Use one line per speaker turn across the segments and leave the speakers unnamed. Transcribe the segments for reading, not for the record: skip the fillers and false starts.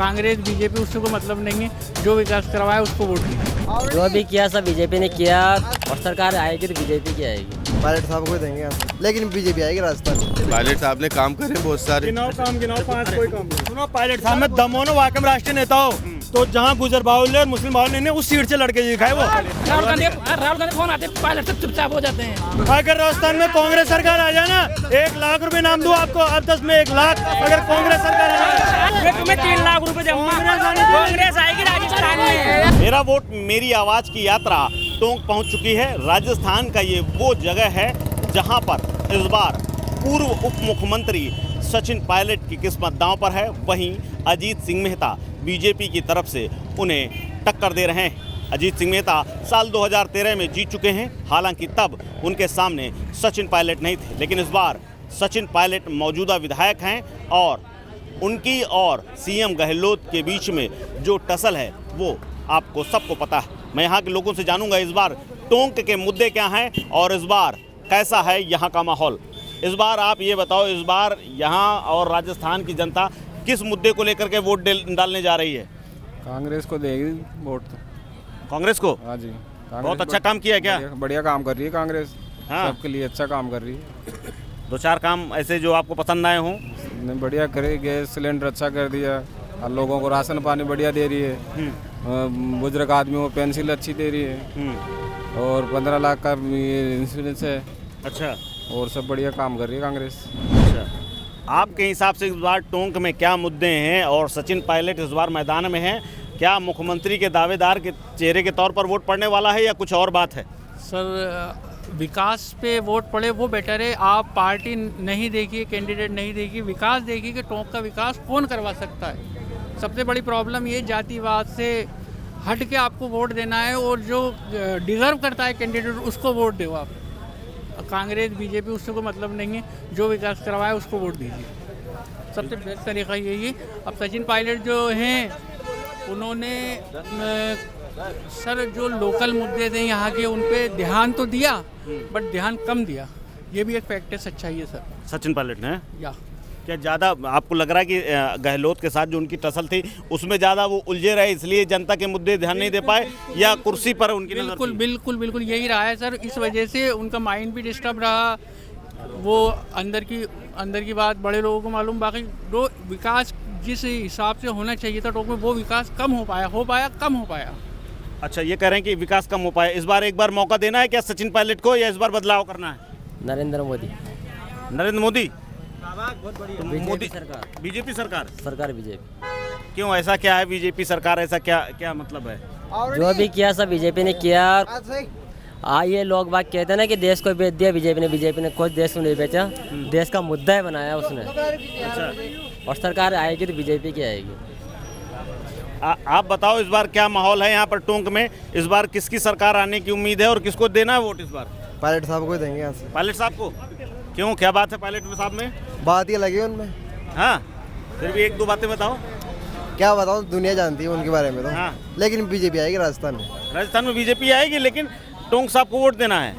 Congress BJP उससे कोई मतलब नहीं है, जो विकास करवाया उसको वोट दीजिए।
जो भी किया सब बीजेपी ने किया और सरकार आएगी तो बीजेपी की आएगी।
पायलट साहब को देंगे हम, लेकिन बीजेपी आएगी राजस्थान।
पायलट साहब ने काम करे बहुत सारे।
गिनाओ 5 कोई काम नहीं। सुनो, पायलट साहब में दम हो ना, वाकई में राष्ट्रीय नेता हो तो जहाँ गुजर बाहुल्य और मुस्लिम बाहुल्य ने उस सीट से लड़के दिखाए। वो
राहुल गांधी फोन आते पायलट सब चुपचाप हो जाते हैं।
अगर राजस्थान में कांग्रेस सरकार आ जाए ना, 1 लाख रुपए नाम दूं आपको, अब 10 में 1 लाख। अगर कांग्रेस सरकार आ जाए,
तुम्हें 3 लाख रुपए दूंगा, कांग्रेस आएगी राजस्थान में।
मेरा वोट मेरी आवाज की यात्रा टोंक पहुंच चुकी है। राजस्थान का ये वो जगह है जहां पर इस बार पूर्व उप मुख्यमंत्री सचिन पायलट की किस्मत दांव पर है। वहीं अजीत सिंह मेहता बीजेपी की तरफ से उन्हें टक्कर दे रहे हैं। अजीत सिंह मेहता साल 2013 में जीत चुके हैं, हालांकि तब उनके सामने सचिन पायलट नहीं थे। लेकिन इस बार सचिन पायलट मौजूदा विधायक हैं और उनकी और सीएम गहलोत के बीच में जो टसल है वो आपको सबको पता है। मैं यहाँ के लोगों से जानूंगा इस बार टोंक के मुद्दे क्या हैं और इस बार कैसा है यहाँ का माहौल। इस बार आप ये बताओ, इस बार यहाँ और राजस्थान की जनता किस मुद्दे को लेकर के वोट डालने जा रही है?
कांग्रेस को देगी वोट तो।
कांग्रेस को?
हाँ जी,
बहुत अच्छा काम किया है क्या?
बढ़िया काम कर रही है कांग्रेस।
हाँ,
सबके लिए अच्छा काम कर रही है।
2-4 काम ऐसे जो आपको पसंद आए हों?
बढ़िया करे, गैस सिलेंडर अच्छा कर दिया और लोगों को राशन पानी बढ़िया दे रही है। बुजुर्ग आदमियों को पेंशन अच्छी दे रही है और 15 लाख का इंश्योरेंस है।
अच्छा,
और सब बढ़िया काम कर रही है कांग्रेस।
अच्छा, आपके हिसाब से इस बार टोंक में क्या मुद्दे हैं और सचिन पायलट इस बार मैदान में हैं? क्या मुख्यमंत्री के दावेदार के चेहरे के तौर पर वोट पड़ने वाला है या कुछ और बात है?
सर, विकास पे वोट पड़े वो बेटर है। आप पार्टी नहीं देखिए, कैंडिडेट नहीं देखिए, विकास देखिए कि टोंक का विकास कौन करवा सकता है। सबसे बड़ी प्रॉब्लम ये जातिवाद से हट के आपको वोट देना है और जो डिज़र्व करता है कैंडिडेट उसको वोट दो आप। कांग्रेस बीजेपी उससे कोई मतलब नहीं है, जो विकास करवाया उसको वोट दीजिए। सबसे बेस्ट तरीका यही है। अब सचिन पायलट जो हैं उन्होंने सर जो लोकल मुद्दे थे यहाँ के उन पे ध्यान तो दिया बट ध्यान कम दिया, ये भी एक फैक्ट है, सच्चाई है सर।
सचिन पायलट ने
या
क्या ज़्यादा आपको लग रहा है कि गहलोत के साथ जो उनकी टसल थी उसमें ज़्यादा वो उलझे रहे इसलिए जनता के मुद्दे ध्यान नहीं दे पाए, या कुर्सी पर उनकी नजर
बिल्कुल
थी?
बिल्कुल बिल्कुल यही रहा है सर। इस वजह से उनका माइंड भी डिस्टर्ब रहा। वो अंदर की बात बड़े लोगों को मालूम, बाकी जो विकास जिस हिसाब से होना चाहिए था टोंक में वो विकास कम हो पाया।
अच्छा, ये कह रहे हैं कि विकास कम हो पाया। इस बार एक बार मौका देना है क्या सचिन पायलट को, या इस बार बदलाव करना है?
नरेंद्र मोदी।
नरेंद्र मोदी?
तो
मोदी
सरकार,
बीजेपी सरकार
बीजेपी।
क्यों, ऐसा क्या है बीजेपी सरकार, ऐसा क्या मतलब है?
जो भी किया सब बीजेपी ने किया। ये लोग बात कहते हैं ना कि देश को बेच दिया बीजेपी ने कोई देश को नहीं बेचा, देश का मुद्दा है बनाया उसने।
अच्छा,
और सरकार आएगी तो बीजेपी की आएगी।
आप बताओ इस बार क्या माहौल है यहाँ पर टोंक में? इस बार किसकी सरकार आने की उम्मीद है और किसको देना है वोट इस बार?
पायलट साहब को देंगे यहाँ से।
पायलट साहब को? क्यों, क्या बात है पायलट साहब में?
बात ये लगी उनमें।
हाँ, फिर भी 1-2 बातें बताओ।
क्या बताऊँ, दुनिया जानती है उनके बारे में तो।
हाँ,
लेकिन बीजेपी आएगी राजस्थान में।
राजस्थान में बीजेपी आएगी, लेकिन टोंक साहब को वोट देना है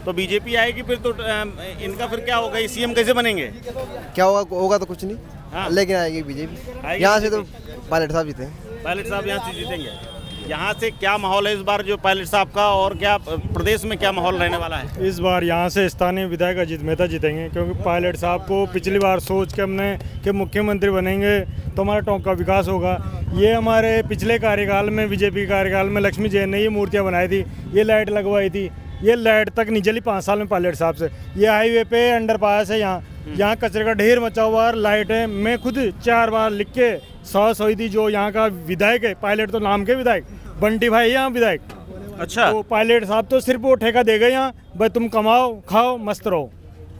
तो बीजेपी आएगी। फिर तो इनका फिर क्या होगा, सीएम कैसे बनेंगे?
क्या होगा तो कुछ नहीं।
हाँ,
लेकिन आएगी बीजेपी यहाँ से, तो पायलट साहब जीते।
पायलट साहब यहाँ से जीतेंगे। यहाँ से क्या माहौल है इस बार जो पायलट साहब का, और क्या प्रदेश में क्या माहौल रहने वाला है?
इस बार यहाँ से स्थानीय विधायक अजीत मेहता जीतेंगे, क्योंकि पायलट साहब को पिछली बार सोच के हमने कि मुख्यमंत्री बनेंगे तो हमारा टोंक का विकास होगा। ये हमारे पिछले कार्यकाल में, बीजेपी कार्यकाल में लक्ष्मी जैन ने ये मूर्तियाँ बनाई थी, ये लाइट लगवाई थी, ये लाइट तक नहीं जली 5 साल में पायलट साहब से। ये हाईवे पे अंडरपास है, यहाँ कचरे का ढेर मचा हुआ है, लाइट है। मैं खुद 4 बार लिख के सॉस हुई थी। जो यहाँ का विधायक है, पायलट तो नाम के विधायक, बंटी भाई यहाँ विधायक।
अच्छा,
तो पायलट साहब तो सिर्फ वो ठेका दे गए यहाँ, भाई तुम कमाओ खाओ मस्त रहो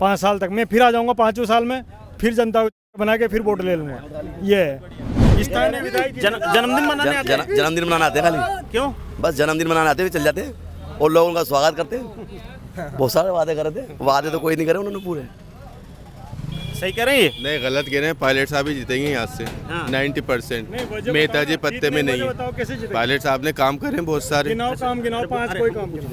5 साल तक। मैं फिर आ जाऊँगा 5वें साल में, फिर जनता बना के फिर वोट ले लूँगा। ये है स्थानीय विधायक।
जन्मदिन मनाने आते हैं?
जन्मदिन मनाने आते हैं खाली।
क्यों?
बस जन्मदिन मनाने आते हैं, चल जाते हैं और लोग उनका स्वागत करते हैं। बहुत सारे वादे करे थे, वादे तो कोई नहीं करे उन्होंने पूरे।
सही कह रहे हैं ये?
नहीं, गलत कह रहे हैं। पायलट साहब ही जीतेंगे यहाँ से।
हाँ।
90%। मेहता जी पत्ते में नहीं। पायलट साहब ने काम करे बहुत सारे।
गिनाओ 5 कोई काम नहीं।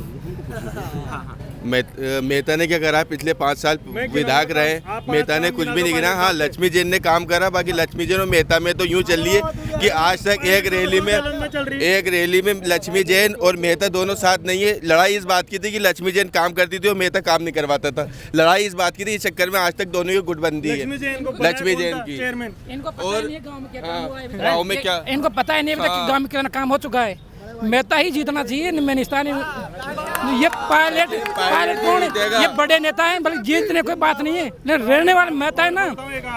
मेहता ने क्या करा, पिछले 5 साल विधायक रहे, मेहता ने कुछ भी नहीं गिना। हाँ, लक्ष्मी जैन ने काम करा, बाकी लक्ष्मी जैन और मेहता में तो यूं चल रही है कि आज तक एक रैली में लक्ष्मी जैन और मेहता दोनों साथ नहीं है। लड़ाई इस बात की थी कि लक्ष्मी जैन काम करती थी और मेहता काम नहीं करवाता था। लड़ाई इस बात की थी, इस चक्कर में आज तक दोनों की गुटबंदी है लक्ष्मी जैन की। और गाँव में क्या
इनको पता ही नहीं कि गाँव में क्या काम हो चुका है। मेहता ही जीतना चाहिए। मैनिस्तान ये पायलट कौन है? ये बड़े नेता हैं, बल्कि जीतने कोई बात नहीं है। लेकिन रहने वाला मेहता है ना,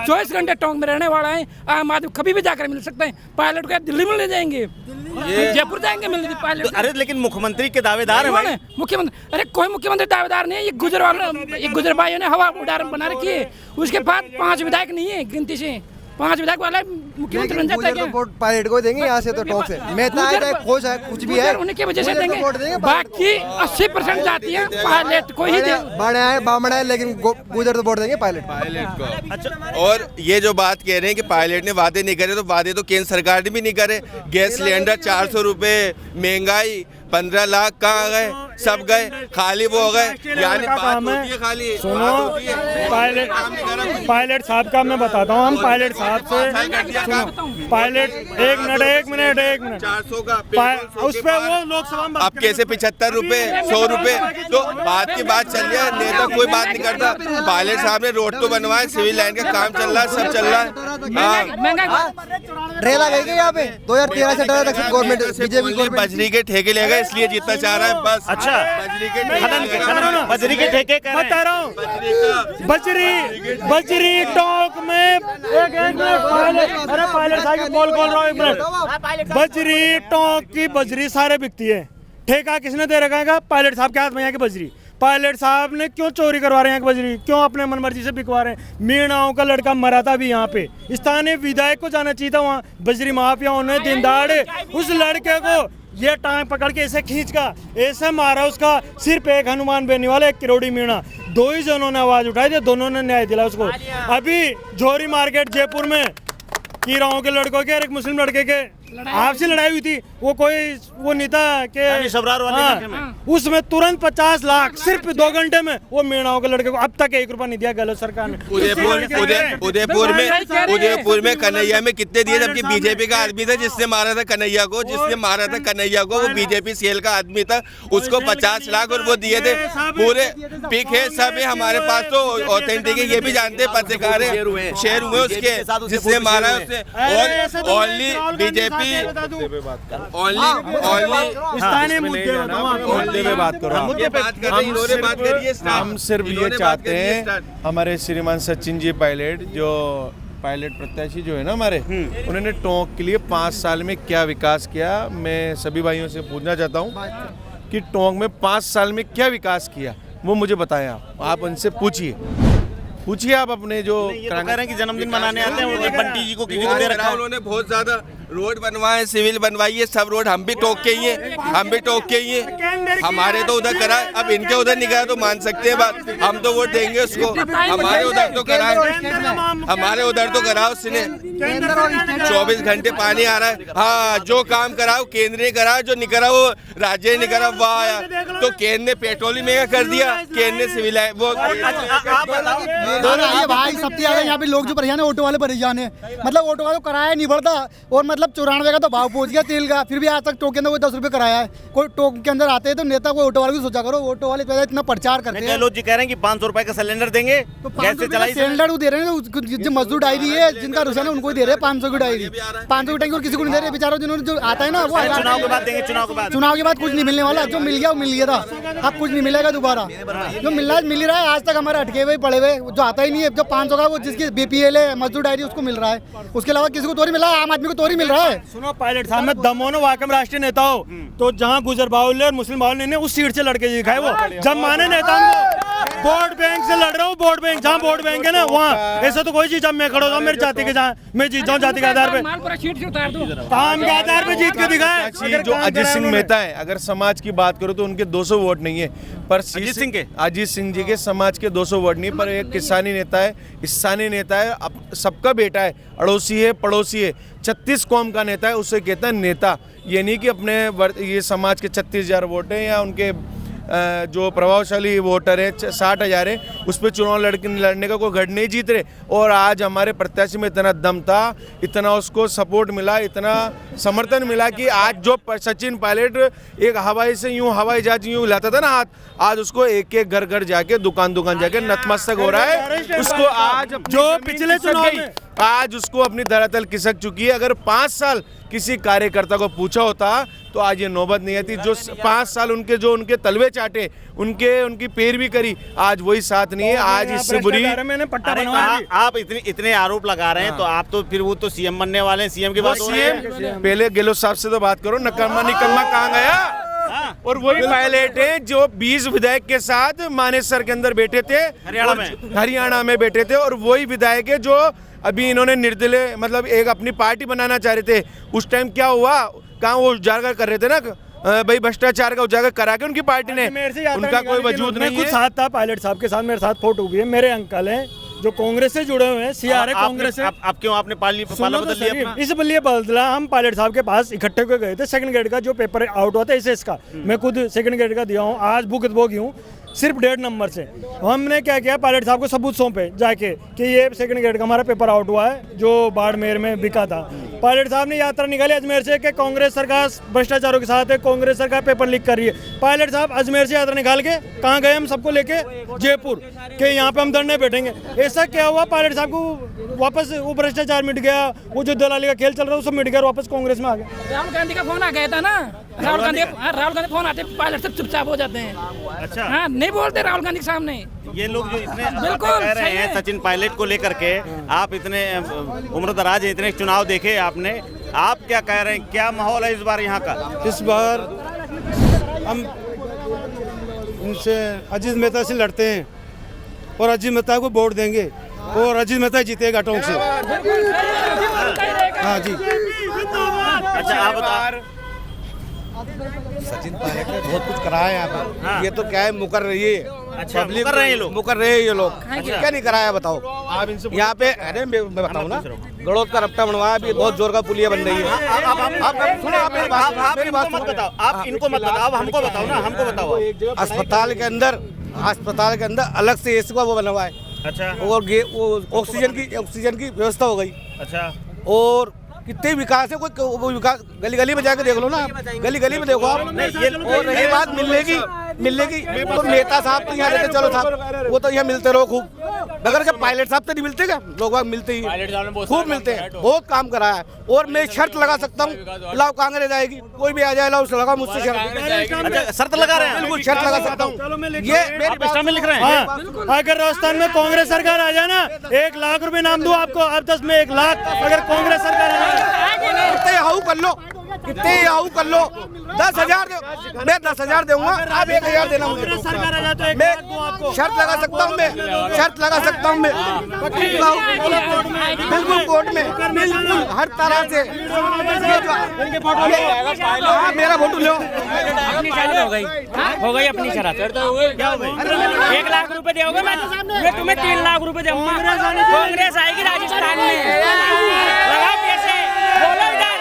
24 घंटे टोंक में रहने वाला है। आम आदमी कभी भी जाकर मिल सकते हैं। पायलट को दिल्ली में ले जाएंगे, जयपुर जाएंगे मिलने पायलट।
अरे लेकिन मुख्यमंत्री के दावेदार है भाई।
मुख्यमंत्री, अरे कोई मुख्यमंत्री दावेदार नहीं है। ये गुजर भाइयों ने हवा उड़ान बना रखी है। उसके बाद 5 विधायक नहीं है गिनती से। 5 विधायक वाला मुख्यमंत्री बन जाता है क्या?
वोट पायलट को देंगे यहाँ से तो टॉप से। मेहता है, खोज है, कुछ भी है,
उनकी वजह से देंगे। बाकी 80% जाती है पायलट को ही दे।
बामड़ा है, लेकिन गुजर तो वोट देंगे पायलट
को। अच्छा, और ये जो बात कह रहे हैं कि पायलट ने वादे नहीं करे, तो वादे तो केंद्र सरकार ने भी नहीं करे। गैस सिलेंडर 400 रुपए, महंगाई, 15 लाख कहाँ गए? सब गए, खाली वो हो गए। यानी बात होती है खाली।
सुनो, पायलट साहब का मैं बताता हूँ। हम पायलट साहब से पायलट एक मिनट
400 का
उस पे वो लोकसभा में
अब कैसे 75 रुपए, 100 रुपए, तो बात की बात चल रही है। नेता कोई बात नहीं करता। पायलट साहब ने रोड तो बनवाए, सिविल लाइन का काम चल रहा है, सब चल रहा है।
रेला गई यहाँ पे 2013 से 18 तक गवर्नमेंट बीजेपी
बजरी के ठेके ले गए, इसलिए जीतना चाह रहा है बस।
अच्छा, बजरी के ठेके
बता रहा हूँ। बजरी टोंक में अरे पायलट साहब कॉल रहा हूँ, एक मिनट। बजरी टोंक की बजरी सारे बिकती है। ठेका किसने दे रखा है? पायलट साहब के हाथ में यहाँ की बजरी। पायलट साहब ने क्यों चोरी करवा रहे हैं यहाँ की बजरी? क्यों अपने मनमर्जी से बिकवा रहे हैं? मीणाओं का लड़का मरा था भी यहाँ पे। स्थानीय विधायक को जाना चाहिए था वहाँ। बजरी माफियाओं ने दिन दहाड़े उस लड़के को ये टांग पकड़ के ऐसे खींच का ऐसे मारा, उसका सिर पे एक हनुमान बेनीवाल, एक किरोड़ी मीणा, 2 ही जनों ने आवाज उठाई थी, दोनों ने न्याय दिला उसको। अभी झोरी मार्केट जयपुर में कीराओं के लड़कों के और एक मुस्लिम लड़के के आपसी लड़ाई हुई थी। वो नेता के उसमें तुरंत 50 लाख सिर्फ 2 घंटे में वो मीणाओं के लड़के को अब तक 1 रुपया नहीं दिया गहलोत सरकार ने।
उदयपुर में कन्हैया में कितने दिए, जबकि बीजेपी का आदमी था जिसने मारा था कन्हैया को, वो बीजेपी सेल का आदमी था, उसको 50 लाख और वो दिए थे। पूरे पिक है सब है हमारे पास, तो ऑथेंटिक है, ये भी जानते पत्रकार है, शेयर हुए उसके जिसने मारा है उसने। ओनली बीजेपी
हम सिर्फ ये चाहते हैं, हमारे श्रीमान सचिन जी पायलट जो पायलट प्रत्याशी जो है ना हमारे, उन्होंने टोंक के लिए 5 साल में क्या विकास किया। मैं सभी भाइयों से पूछना चाहता हूँ कि टोंक में 5 साल में क्या विकास किया, वो मुझे बताएं। आप उनसे पूछिए आप अपने जो
कह रहे हैं कि जन्मदिन मनाने आते हैं, वो बंटी जी को किसी को दे रखा है।
उन्होंने बहुत ज्यादा रोड बनवाए, सिविल बनवाई है, सब रोड हम भी टोक के ही हैं, हमारे तो उधर करा, अब इनके उधर नहीं करा तो मान सकते हैं बात। हम तो वोट देंगे उसको, हमारे उधर तो करा, हमारे उधर तो करा उसने। 24 घंटे पानी आ रहा है। हाँ, जो काम कराओ केंद्र ने करा, जो नहीं करा वो राज्य ने नहीं करा। वाह यार, तो केंद्र ने पेट्रोल ही महंगा कर दिया, केंद्र ने सिविल वो
भाई सबसे ज्यादा यहाँ पे लोग जो परेशान है, ऑटो वाले परेशान है। मतलब ऑटो वाले को किराया नहीं बढ़ता, और मतलब 94 का तो भाव पहुंच गया तेल का, फिर भी आज तक टोक के अंदर कोई 10 रुपए कराया है। कोई टोक के अंदर आते हैं तो नेता को ऑटो वाले को सोचा करो, ऑटो वाले इतना प्रचार करते हैं।
गहलोत जी कह रहे हैं कि 500 रुपए का सिलेंडर देंगे,
तो 500 सिलेंडर वो दे रहे हैं। जो मजदूर डायरी है, जिनका रुझान है, उनको ही दे रहे हैं 500 की डायरी। 500 की टैंकी और किसी को नहीं दे रहे बेचारों, जिन्होंने जो आता है ना वो
चुनाव के बाद देंगे।
चुनाव के बाद कुछ नहीं मिलने वाला, जो मिल गया वो मिल गया था, अब कुछ नहीं मिलेगा दोबारा। जो मिल रहा है आज तक हमारे अटके हुए पड़े हुए, जो आता ही नहीं है। जो 500 का वो जिसकी BPL है, मजदूर डायरी, उसको मिल रहा है, उसके अलावा किसी को तो नहीं मिला, आम आदमी को तो नहीं मिल रहा है।
सुनो पायलट साहब में दम हो ना, वाकई में राष्ट्रीय नेता हो, तो जहाँ गुजर बाहुल्य और मुस्लिम बाहुल्य ने उस सीट से लड़के दिखाए। वो जब माने नेता वोट बैंक से लड़ रहा हूँ, वोट बैंक जहाँ वोट बैंक है ना वहाँ ऐसा तो कोई चीज। जब मैं खड़ा होता हूँ मेरी जाति के, जहाँ मैं जीत जाऊँ जाति के आधार पे, काम के आधार पे जीत के दिखाए।
जो अजीत सिंह मेहता है, अगर समाज की बात करो तो उनके 200 वोट नहीं है, पर अजीत सिंह जी के समाज के 200 वोट नहीं, पर एक किसानी नेता है, स्थानीय नेता है, सबका बेटा है, अड़ोसी है, पड़ोसी है, 36 कौम का नेता है, उसे कहता है नेता। ये नहीं कि अपने ये समाज के 36,000 वोट है या उनके जो प्रभावशाली वोटर है 60,000 है, उस पर चुनाव लड़ने का कोई गढ़ नहीं जीत रहे। और आज हमारे प्रत्याशी में इतना दम था, इतना उसको सपोर्ट मिला, इतना समर्थन मिला कि आज जो सचिन पायलट एक हवाई से यूं हवाई जहाज यूं हिलाता था ना हाथ, आज उसको एक एक घर घर जाके दुकान जाके नतमस्तक हो रहा है। उसको आज जो पिछले चुनाव में आज उसको अपनी धरातल खिसक चुकी है। अगर 5 साल किसी कार्यकर्ता को पूछा होता तो आज ये नौबत नहीं आती। जो 5 साल उनके तलवे चाटे, उनकी पैरवी करी, आज वही साथ नहीं है। आज इससे बुरी
आप इतने आरोप लगा रहे हैं तो आप तो फिर वो तो सीएम बनने वाले हैं, सीएम की बात हो रही है।
पहले गहलोत साहब से तो बात करो, नकम्मा निकम्मा कहाँ गया। और वही पायलट है जो 20 विधायक के साथ मानेसर के अंदर बैठे थे, हरियाणा में बैठे थे। और वही विधायक है जो अभी इन्होंने निर्दलीय मतलब एक अपनी पार्टी बनाना चाह रहे थे। उस टाइम क्या हुआ, कहाँ वो उजागर कर रहे थे ना भाई, भ्रष्टाचार का उजागर करा के उनकी पार्टी ने, उनका कोई वजूद नहीं है।
साथ था पायलट साहब के साथ, मेरे साथ फोटो भी है। मेरे अंकल हैं जो कांग्रेस से जुड़े हुए हैं, सीआर है कांग्रेस से।
आप क्यों आपने पाला बदल लिया?
इस लिए बदला, हम पायलट साहब के पास इकट्ठे होकर गए थे। सेकंड ग्रेड का जो पेपर आउट हुआ था एसएस का, मैं खुद सेकंड ग्रेड का दिया हूँ, आज भुगतभोगी हूँ सिर्फ 1.5 नंबर से। हमने क्या किया, पायलट साहब को सबूत सौंपे जाके कि ये सेकंड ग्रेड का हमारा पेपर आउट हुआ है जो बाड़मेर में बिका था। पायलट साहब ने यात्रा निकाली अजमेर से कि कांग्रेस सरकार भ्रष्टाचारों के साथ है, कांग्रेस सरकार पेपर लीक कर रही है। पायलट साहब अजमेर से यात्रा निकाल के कहाँ गए, हम सबको लेके जयपुर के, यहाँ पे हम धरने बैठेंगे। ऐसा क्या हुआ, पायलट साहब को वापस वो भ्रष्टाचार मिट गया, वो जो दलाली का खेल चल रहा है वो सब मिट गया, वापस कांग्रेस में आ गए।
राहुल गांधी का फोन आ गया था ना, राहुल गांधी फोन आते पायलट सब चुपचाप हो जाते हैं।
अच्छा,
हाँ, नहीं बोलते राहुल गांधी के सामने।
ये लोग जो इतने कह रहे हैं सचिन पायलट को लेकर के, आप इतने उम्रदराज हैं, इतने चुनाव देखे आपने, आप क्या कह रहे हैं, क्या माहौल है इस बार यहाँ का?
इस बार हम इनसे अजीत मेहता से लड़ते हैं और अजीत मेहता को वोट देंगे और अजीत मेहता जीतेगा टोंक से। हाँ जी।
अच्छा, आप बता।
सचिन पायलट ने बहुत कुछ कराया है यहाँ पर। हाँ। ये तो क्या है, मुकर रही है।
अच्छा, मुकर रहे हैं लोग,
मुकर रहे हैं ये लोग। क्या नहीं कराया बताओ आप इनसे। यहाँ पे अरे मैं बताऊँ ना, गड़ोद का रपटा बनवाया, अभी बहुत जोर का पुलिया बन रही है। आप सुनो, आप मेरी बात मत बताओ, आप इनको मत बताओ, हमको बताओ ना, हमको बताओ। अस्पताल के अंदर अलग से एसी का वो बना हुआ है।
अच्छा,
और वो ऑक्सीजन की व्यवस्था हो गई।
अच्छा,
और कितने विकास है, कोई विकास गली गली में जाकर देख लो ना, गली गली में देखो आप। और रही बात मिलने की तो नेता साहब तो यहाँ रहते, चलो साहब वो तो यहाँ मिलते रहो खूब, मगर जब पायलट साहब तो नहीं मिलते क्या, लोग मिलते ही खूब मिलते हैं, बहुत काम करा है। और मैं शर्त लगा सकता हूँ, लाओ कांग्रेस आएगी, कोई भी आ जाए लाओ लगा मुझसे शर्त।
शर्त लगा रहे हैं?
बिल्कुल शर्त लगा सकता हूँ, ये मेरी
में लिख रहे हैं।
अगर राजस्थान में कांग्रेस सरकार आ जाए ना, 1 लाख रुपए नाम दूं आपको, अब 10 में 1 लाख अगर कांग्रेस सरकार आ जाए।
कितने हाउ कर लो, 10,000 मैं 10,000 दूंगा, आप 1,000 देना मुझे।
सरकार आ जाए तो 1
मैं
लाख दूं आपको।
शर्त लगा सकता हूँ, बिल्कुल कोर्ट में, बिल्कुल हर तरह से। मेरा फोटो लो,
अपनी शरारत हो गई अपनी शरारत। 1 लाख रुपए दोगे, मैं तुम्हें 3 लाख रुपए दूंगा। कांग्रेस आएगी राजस्थान में, लगाओ पैसे, बोलो इधर।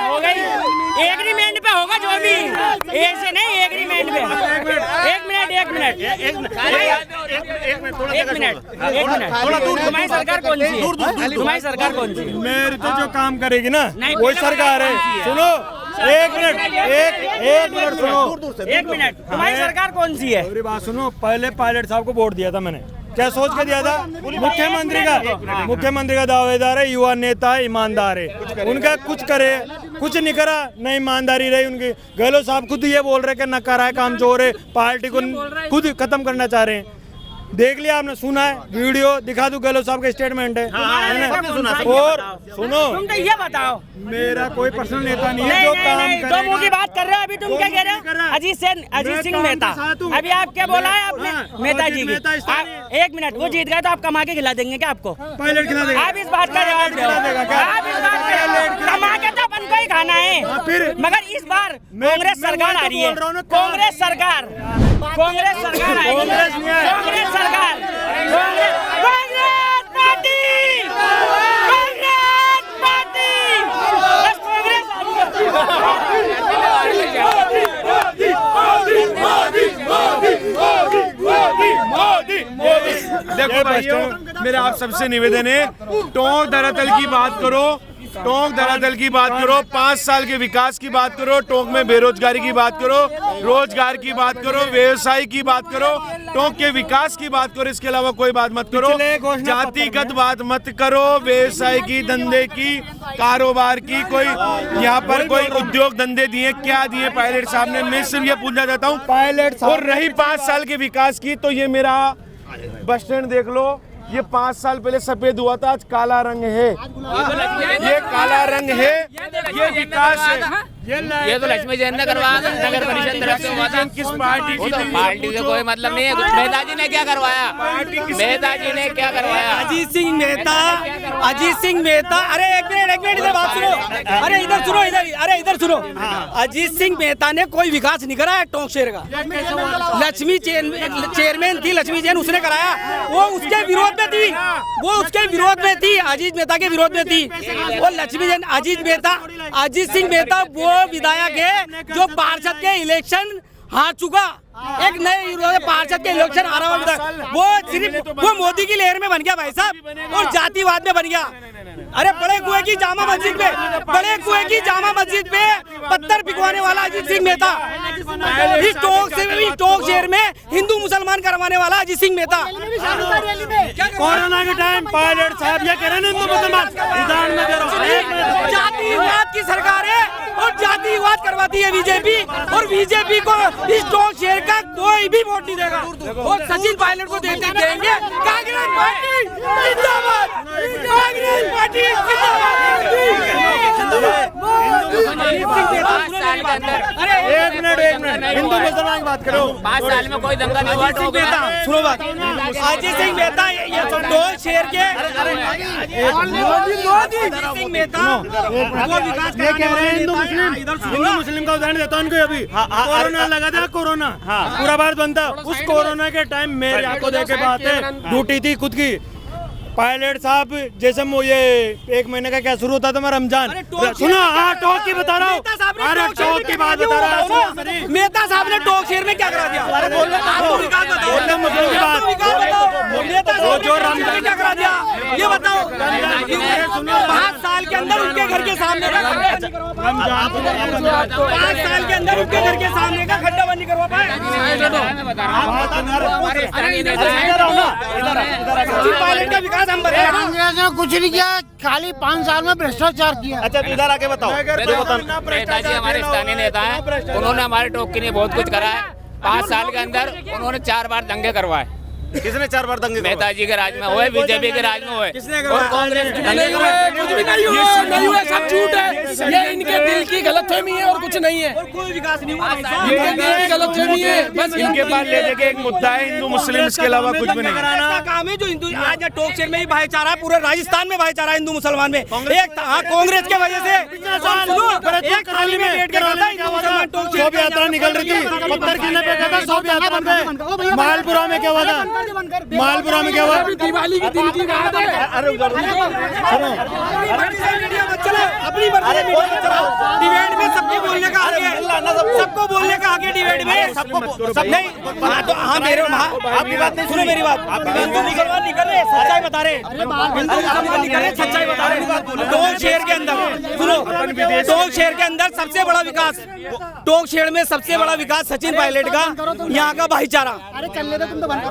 हो गई, एग्रीमेंट पे होगा जो भी, ऐसे नहीं, एग्रीमेंट पे। एक मिनट, तुम्हारी सरकार कौन सी है? तुम्हारी सरकार कौन सी है?
मेरी तो जो काम करेगी ना वही सरकार है। सुनो, एक मिनट सुनो,
1 मिनट, तुम्हारी सरकार कौन सी है?
मेरी बात सुनो, पहले पायलट साहब को वोट दिया था मैंने, क्या सोच के दिया था? मुख्यमंत्री का दावेदार है, युवा नेता है, ईमानदार है, उनका कुछ करे, कुछ नहीं करा, न ईमानदारी रही उनकी। गहलोत साहब खुद ये बोल रहे कि नकारा है, काम चोर है, पार्टी को खुद खत्म करना चाह रहे हैं। देख लिया आपने, सुना है, वीडियो दिखा दूं, गहलोत साहब का स्टेटमेंट है। और सुनो,
तुम तो ये बताओ,
मेरा कोई पर्सनल नेता नहीं है जो काम करेगा।
दो मुंह की बात कर रहे हो, अभी तुम क्या कह रहे हो? अजीत सिंह मेहता, अभी आप क्या बोला है आपने? मेहता जी की। 1 मिनट, वो जीत गए तो आप कमा के खिला देंगे क्या आपको?
पायलट खिला देगा।
आप इस बात का जवाब दो, आप इस बात का, कमा के तो अपन को ही खाना है, मगर इस बार कांग्रेस सरकार आ रही है, कांग्रेस सरकार आई है, कांग्रेस सरकार, कांग्रेस पार्टी, बस कांग्रेस।
देखो भाइयों, मेरा आप सबसे निवेदन है, टोंक धरातल की बात करो, टोंक धरातल की बात करो, 5 साल के विकास की बात करो, टोंक में बेरोजगारी की बात करो, रोजगार की बात करो, व्यवसाय की बात करो, टोंक के विकास की बात करो, इसके अलावा कोई बात मत करो, जातिगत बात मत करो, व्यवसाय की, धंधे की, कारोबार की, कोई यहाँ पर कोई उद्योग धंधे दिए, क्या दिए पायलट साहब ने? मैं सिर्फ ये पूछना चाहता हूँ पायलट। और रही 5 साल के विकास की, तो ये मेरा बस स्टैंड देख लो, ये 5 साल पहले सफेद हुआ था, आज काला रंग है, ये काला रंग है, ये विकास है।
ये तो लक्ष्मी जैन ने करवाया था, नगर परिषद तरफ से हुआ था।
किस पार्टी की?
पार्टी का कोई मतलब नहीं है। मेहता जी ने क्या करवाया? मेहता जी ने क्या करवाया?
अजीत सिंह मेहता, अरे एक मिनट इधर बात सुनो, अरे इधर सुनो, इधर सुनो। अजीत सिंह मेहता ने कोई विकास नहीं कराया टोंक शहर का। लक्ष्मी चेयरमैन थी लक्ष्मी जैन, उसने कराया, वो उसके विरोध में थी, अजीत मेहता के विरोध में थी। वो लक्ष्मी जैन, अजीत सिंह मेहता वो विधायक है जो पार्षद के इलेक्शन हार चुका, एक नए पार्षद के इलेक्शन हारा हुआ विधायक, वो सिर्फ वो मोदी की लहर में बन गया भाई साहब, और जातिवाद में बन गया। अरे बड़े कुएं की जामा मस्जिद पे पत्थर पिघवाने वाला अजीत सिंह मेहता, इस टोंक शहर में हिंदू मुसलमान करवाने वाला अजीत सिंह मेहता।
कोरोना के टाइम पायलट साहब ये कह रहे हैं हिंदू मुसलमान,
जातिवाद की सरकार है और जातिवाद करवाती है बीजेपी, और बीजेपी को इस टोंक शहर का कोई भी वोट नहीं देगा, और सचिन पायलट को देंगे। कांग्रेस पार्टी जिंदाबाद, कांग्रेस पार्टी
एक मिनट हिंदू मुसलमान की बात करो।
5 साल में कोई दंगा नहीं हुआ।
सुनो बात, अजीत सिंह मेहता ये टोंक शहर के सिंह मेहता वो विकास
कह रहे हैं हिंदू मुस्लिम का उदाहरण देता हूँ उनको। अभी कोरोना लगा था, कोरोना पूरा भारत बंद था, उस कोरोना के टाइम मेरी आंखों देखे बात है, ड्यूटी थी खुद की। पायलट साहब जैसे ये 1 महीने का क्या शुरू होता था रमजान, सुनो, हाँ टोंक की बता रहा हूँ, अरे टोंक की बात बता रहा हूँ।
मेहता साहब ने टोंक शहर में क्या करा दिया?
जो रमजान
क्या करा दिया ये बताओ। 5 साल के अंदर उनके घर के सामने का 5 साल के अंदर उनके घर के सामने का खड्डा बंद नहीं करवा पाए। पायलट का विकास हम बताएं।
कांग्रेस ने कुछ नहीं किया, खाली 5 साल में भ्रष्टाचार किया।
अच्छा तो इधर आके बताओ।
मेहता जी हमारे स्थानीय नेता है, उन्होंने हमारे टोंक के लिए बहुत कुछ करा है। 5 साल के अंदर उन्होंने 4 बार दंगे करवाए।
किसने 4 बार दंगे?
मेहता जी के राज में हुए, बीजेपी के राज में हुए, और कांग्रेस के
नहीं हुए, सब झूठ है। ये इनके दिल की गलतफहमी है और कुछ नहीं है,
कोई विकास नहीं हुआ।
इनके दिल की गलतफहमी है, बस
इनके पास ले जाके एक मुद्दा है हिंदू मुस्लिम, इसके अलावा कुछ भी नहीं।
ऐसा काम है जो हिंदू आज टोंक शहर में ही भाईचारा, पूरे राजस्थान में भाईचारा हिंदू मुसलमान में। एक कांग्रेस के वजह से एक थाली में बैठ के
शोभ यात्रा निकल रही थी, पत्थर गिरने पे कहता शोभ यात्रा पे। मालपुरा में क्या हुआ था? मालपुरा में क्या हुआ?
दिवाली के दिन की बात है।
अपनी डिबेट में सबको बोलने का आगे, सबको बोलने का आगे डिबेट में सबको नहीं। हाँ मेरे आपकी बात नहीं सुनो, मेरी बात। हिंदू मुसलमान नहीं कर रहे, सच्चाई बता रहे। हिंदू मुसलमान नहीं कर रहे, सच्चाई बता रहे। टोंक शहर के अंदर सुनो, टोंक शहर के अंदर सबसे बड़ा विकास, टोंक शहर में सबसे बड़ा विकास सचिन पायलट का, यहाँ का भाईचारा,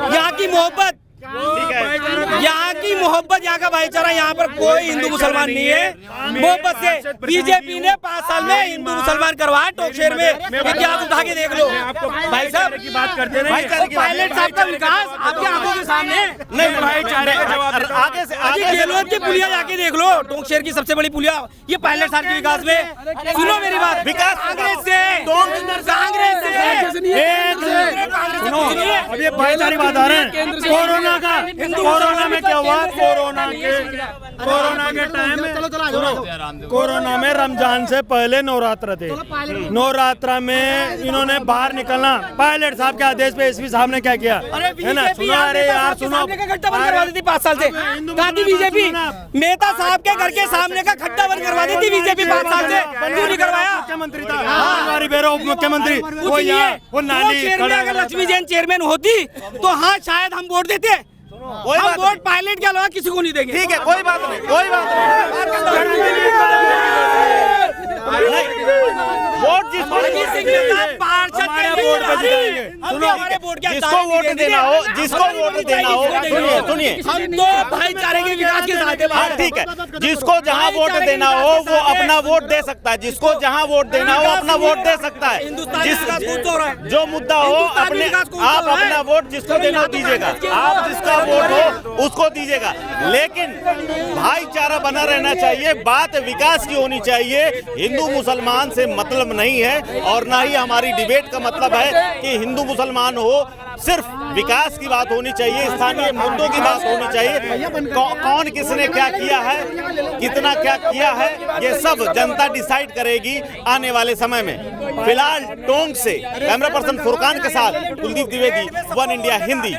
यहाँ की मोहब्बत, यहाँ की मोहब्बत, यहाँ का भाईचारा। यहाँ पर कोई हिंदू मुसलमान नहीं है। मोहब्बत से बीजेपी ने 5 साल में हिंदू मुसलमान करवाया टोंक शहर में। इतिहास उठा के देख लो भाई साहब की बात करते हैं। पायलट साहब का विकास आपकी आंखों के सामने नहीं।
भाईचारे का जवाब आगे से
गेलवत की पुलिया जाके देख लो, टोंक शहर की सबसे बड़ी पुलिया ये पायलट साहब के विकास में। सुनो मेरी बात, विकास कांग्रेस से, कांग्रेस से
अब ये भाईचारे बात आ रहे हैं। कोरोना में क्या हुआ? कोरोना के टाइम में, कोरोना में रमजान से पहले नवरात्र थे। नवरात्र में इन्होंने बाहर निकलना, पायलट साहब के आदेश पे एसपी साहब ने क्या किया है ना? सुनो, अरे यार सुनो,
खड्डा बंद करवा दी थी 5 साल से कहा थी बीजेपी। मेहता साहब के घर के सामने का खड्डा बंद करवा दी थी बीजेपी 5 साल से, क्यों नहीं करवाया?
मुख्यमंत्री था हमारी बेरो उप मुख्यमंत्री, वो नाली।
अगर लक्ष्मी जैन चेयरमैन होती तो हाँ शायद हम वोट देते। हम वोट पायलट के अलावा किसी को नहीं देंगे।
ठीक है, कोई बात नहीं, कोई बात नहीं। वोट जिसको वोट देना हो, जिसको वोट देना हो, सुनिए,
हम तो भाईचारे के विकास के साथ हैं।
हाँ ठीक है, जिसको जहाँ वोट देना हो वो अपना वोट दे सकता है, जिसको जहाँ वोट देना हो अपना वोट दे सकता है। जो मुद्दा हो अपने आप अपना वोट जिसको देना हो दीजिएगा, आप जिसका वोट हो उसको दीजिएगा, लेकिन भाईचारा बना रहना चाहिए। बात विकास की होनी चाहिए। हिंदू मुसलमान से मतलब नहीं है और ना ही हमारी डिबेट का मतलब है कि हिंदू मुसलमान हो, सिर्फ विकास की बात होनी चाहिए, स्थानीय मुद्दों की बात होनी चाहिए। कौन किसने क्या किया है, कितना क्या किया है, ये सब जनता डिसाइड करेगी आने वाले समय में। फिलहाल टोंक से कैमरा पर्सन फुरकान के साथ कुलदीप द्विवेदी, वन इंडिया हिंदी।